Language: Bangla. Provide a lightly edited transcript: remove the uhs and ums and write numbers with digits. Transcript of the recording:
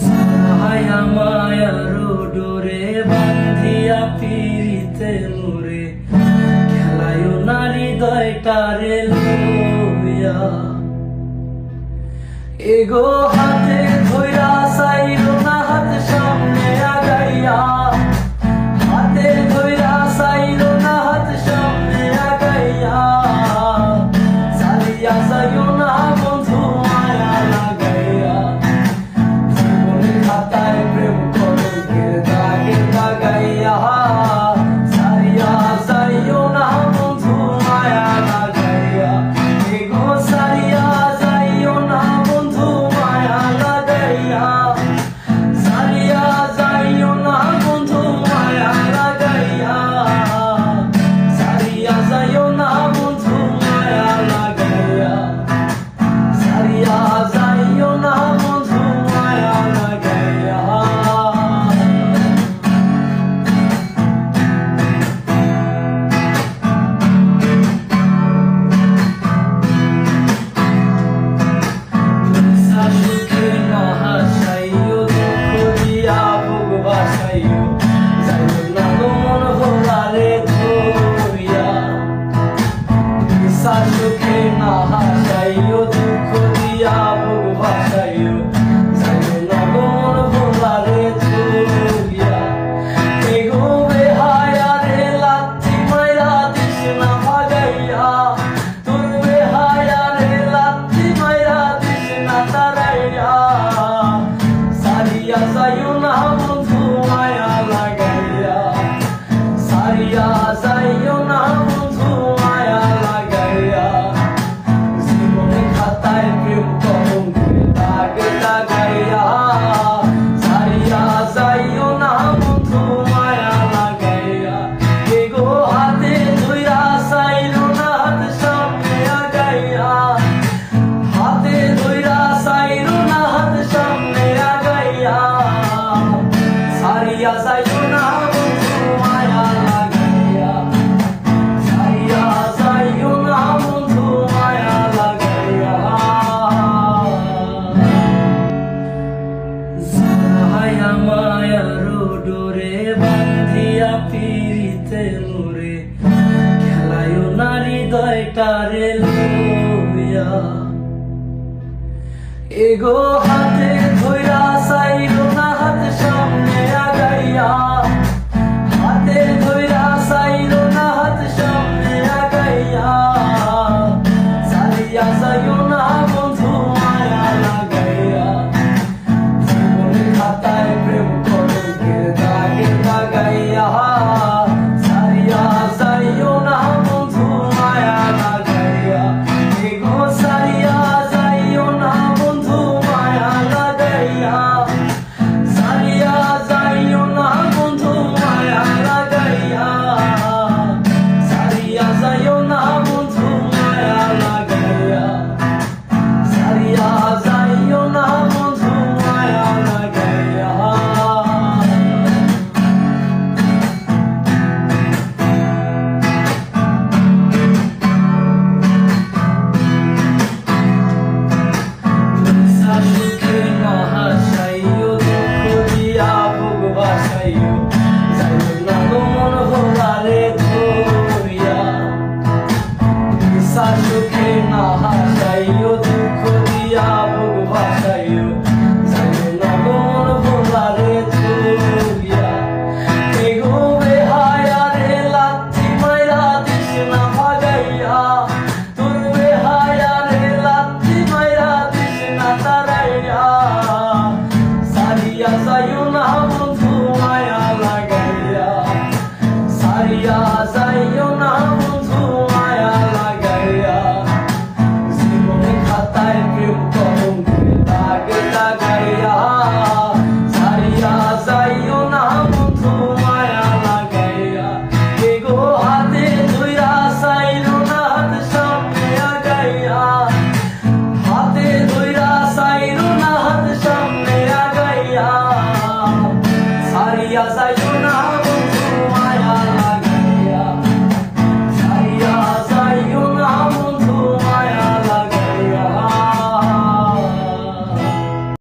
জাহায়া মায়ার ডোরে বান্ধিয়া পিরিতে মোরে খেলায় নারী দয়টারে লইয়া এগো হাতে ধইরা সাইরো না হাত সামনে আগাইয়া হাতে ধইরা সাইরো না হাত সামনে আগাইয়া সারিয়া যাইও না বন্ধু মায়া লাগাইয়া জীবনের খাতায় প্রেম কলঙ্কের দাগে লাগাইয়া সারিয়া যাইও না বন্ধু মায়া লাগাইয়া এগো সারিয়া যাইও না বন্ধু মায়া লাগাইয়া সারিয়া যাইও না বন্ধু মায়া লাগাইয়া সারিয়া যাইও না বন্ধু মায়া লাগাইয়া সারিয়া যাইও না বন্ধু মায়া লাগাইয়া সুখে না হাসাইও দুঃখ দিয়া বুক বাসাইও যাইও না মন ভোলারে ধরিয়া সুখে না হাসাইও দুঃখ দিয়া বুক বাসাইও যাইও না মন ভোলারে ধরিয়া এগো বেহায়া রে লাথি মাইরা দিস না ভাগাইয়া তোর বেহায়া রে লাথি মাইরা দিস না তারাইয়া সারিয়া যাইও না বন্ধু মায়া লাগাইয়া সারিয়া যাইও না বন্ধু মায়া লাগাইয়া জীবনের খাতায় প্রেম কলঙ্কের দাগ লাগাইয়া সারিয়া যাইও না বন্ধু মায়া লাগাইয়া এগো হাতে ধইরা সাইরো না হাত সামনে আগাইয়া হাতে ধইরা সাইরো না হাত সামনে আগাইয়া সারিয়া যাইও না বন্ধু মায়া লাগাইয়া সারিয়া যাইও না বন্ধু মায়া লাগাইয়া জাহায়া মায়ার ডোরে বান্ধিয়া পিরিতে মোরে খেলায় নারী দয়টারে লইয়া এগো হাতে ধইরা সাইরো না